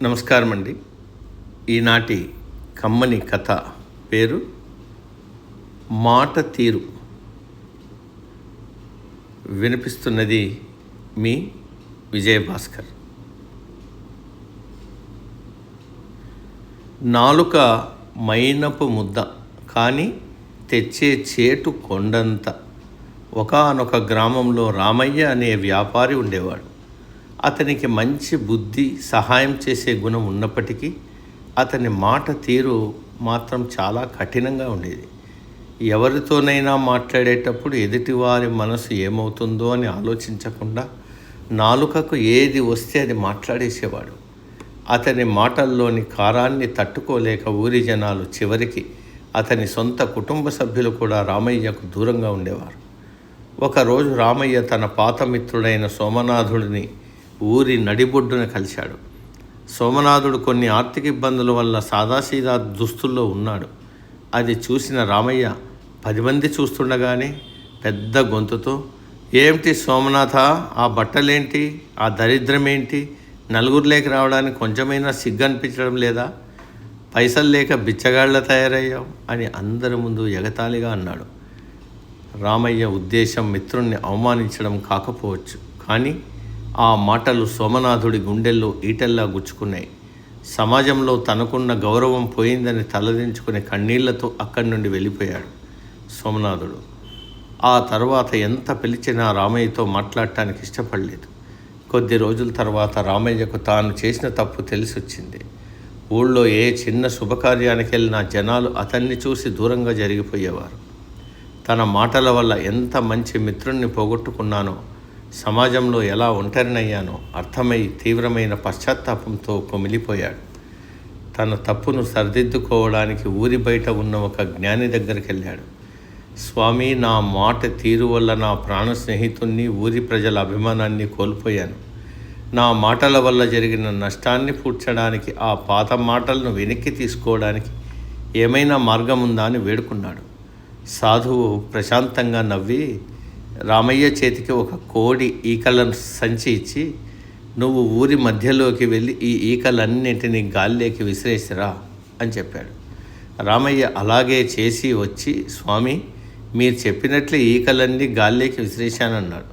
నమస్కారం అండి. ఈనాటి కమ్మని కథ పేరు మాట తీరు. వినిపిస్తున్నది మీ విజయభాస్కర్. నాలుక మైనపు ముద్ద కానీ తెచ్చే చేటు కొండంత. ఒకానొక గ్రామంలో రామయ్య అనే వ్యాపారి ఉండేవాడు. అతనికి మంచి బుద్ధి, సహాయం చేసే గుణం ఉన్నప్పటికీ అతని మాట తీరు మాత్రం చాలా కఠినంగా ఉండేది. ఎవరితోనైనా మాట్లాడేటప్పుడు ఎదుటివారి మనసు ఏమవుతుందో అని ఆలోచించకుండా నాలుకకు ఏది వస్తే అది మాట్లాడేసేవాడు. అతని మాటల్లోని కారాన్ని తట్టుకోలేక ఊరి జనాలు, చివరికి అతని సొంత కుటుంబ సభ్యులు కూడా రామయ్యకు దూరంగా ఉండేవారు. ఒకరోజు రామయ్య తన పాత మిత్రుడైన సోమనాథుడిని ఊరి నడిబొడ్డున కలిశాడు. సోమనాథుడు కొన్ని ఆర్థిక ఇబ్బందుల వల్ల సాదాసీదా దుస్తుల్లో ఉన్నాడు. అది చూసిన రామయ్య 10 మంది చూస్తుండగానే పెద్ద గొంతుతో, "ఏమిటి సోమనాథ, ఆ బట్టలేంటి, ఆ దరిద్రం ఏంటి? నలుగురు లేక రావడానికి కొంచెమైనా సిగ్గు అనిపించడం లేదా? పైసలు లేక బిచ్చగాళ్ళ తయారయ్యావు" అని అందరి ముందు ఎగతాళిగా అన్నాడు. రామయ్య ఉద్దేశం మిత్రుణ్ణి అవమానించడం కాకపోవచ్చు, కానీ ఆ మాటలు సోమనాథుడి గుండెల్లో ఈటెల్లా గుచ్చుకున్నాయి. సమాజంలో తనకున్న గౌరవం పోయిందని తలదించుకుని కన్నీళ్లతో అక్కడి నుండి వెళ్ళిపోయాడు సోమనాథుడు. ఆ తర్వాత ఎంత పిలిచినా రామయ్యతో మాట్లాడటానికి ఇష్టపడలేదు. కొద్ది రోజుల తర్వాత రామయ్యకు తాను చేసిన తప్పు తెలిసొచ్చింది. ఊళ్ళో ఏ చిన్న శుభకార్యానికి వెళ్ళినా జనాలు అతన్ని చూసి దూరంగా జరిగిపోయేవారు. తన మాటల వల్ల ఎంత మంచి మిత్రుణ్ణి పోగొట్టుకున్నానో, సమాజంలో ఎలా ఒంటరినయ్యానో అర్థమై తీవ్రమైన పశ్చాత్తాపంతో కుమిలిపోయాడు. తన తప్పును సరిదిద్దుకోవడానికి ఊరి బయట ఉన్న ఒక జ్ఞాని దగ్గరికి వెళ్ళాడు. "స్వామి, నా మాట తీరు వల్ల నా ప్రాణ స్నేహితుణ్ణి, ఊరి ప్రజల అభిమానాన్ని కోల్పోయాను. నా మాటల వల్ల జరిగిన నష్టాన్ని పూడ్చడానికి, ఆ పాత మాటలను వెనక్కి తీసుకోవడానికి ఏమైనా మార్గం ఉందా" అని వేడుకున్నాడు. సాధువు ప్రశాంతంగా నవ్వి రామయ్య చేతికి ఒక కోడి ఈకలను సంచి ఇచ్చి, "నువ్వు ఊరి మధ్యలోకి వెళ్ళి ఈ ఈకలన్నింటినీ గాల్లోకి విసిరేసిరా" అని చెప్పాడు. రామయ్య అలాగే చేసి వచ్చి, "స్వామి, మీరు చెప్పినట్లే ఈకలన్నీ గాల్లోకి విసిరేశానన్నాడు."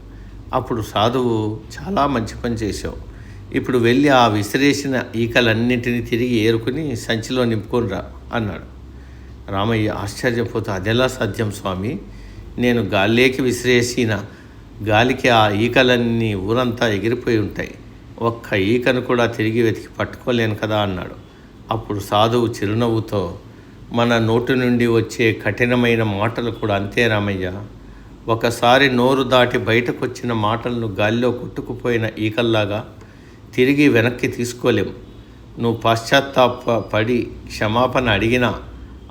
అప్పుడు సాధువు, "చాలా మంచి పని చేశావు. ఇప్పుడు వెళ్ళి ఆ విసిరేసిన ఈకలన్నింటినీ తిరిగి ఏరుకుని సంచిలో నింపుకొనిరా" అన్నాడు. రామయ్య ఆశ్చర్యపోతూ, "అదెలా సాధ్యం స్వామి? నేను గాల్లోకి విసిరేసిన గాలికి ఆ ఈకలన్నీ ఊరంతా ఎగిరిపోయి ఉంటాయి. ఒక్క ఈకను కూడా తిరిగి వెతికి పట్టుకోలేను కదా" అన్నాడు. అప్పుడు సాధువు చిరునవ్వుతో, "మన నోటి నుండి వచ్చే కఠినమైన మాటలు కూడా అంతే రామయ్య. ఒకసారి నోరు దాటి బయటకు వచ్చిన మాటలను గాలిలో కొట్టుకుపోయిన ఈకల్లాగా తిరిగి వెనక్కి తీసుకోలేం. నువ్వు పశ్చాత్తాపడి క్షమాపణ అడిగినా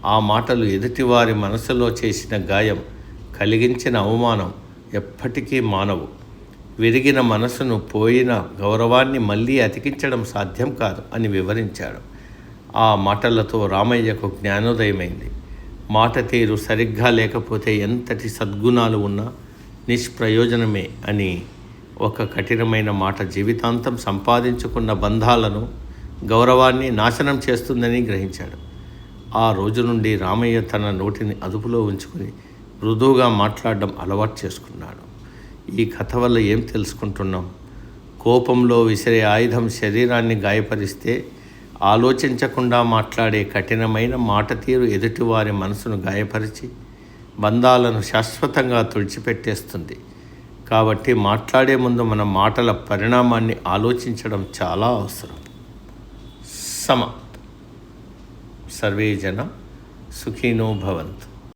ఆ మాటలు ఎదుటివారి మనసులో చేసిన గాయం, కలిగించిన అవమానం ఎప్పటికీ మానవు. విరిగిన మనసును, పోయిన గౌరవాన్ని మళ్ళీ అతికించడం సాధ్యం కాదు" అని వివరించాడు. ఆ మాటలతో రామయ్యకు జ్ఞానోదయమైంది. మాట తీరు సరిగ్గా లేకపోతే ఎంతటి సద్గుణాలు ఉన్నా నిష్ప్రయోజనమే అని. ఒక కఠినమైన మాట జీవితాంతం సంపాదించుకున్న బంధాలను, గౌరవాన్ని నాశనం చేస్తుందని గ్రహించాడు. ఆ రోజు నుండి రామయ్య తన నోటిని అదుపులో ఉంచుకుని మృదువుగా మాట్లాడడం అలవాటు చేసుకున్నాడు. ఈ కథ వల్ల ఏం తెలుసుకుంటున్నాం? కోపంలో విసిరే ఆయుధం శరీరాన్ని గాయపరిస్తే, ఆలోచించకుండా మాట్లాడే కఠినమైన మాట తీరు ఎదుటివారి మనసును గాయపరిచి బంధాలను శాశ్వతంగా తుడిచిపెట్టేస్తుంది. కాబట్టి మాట్లాడే ముందు మన మాటల పరిణామాన్ని ఆలోచించడం చాలా అవసరం. సర్వే జన సుఖినో భవంతు.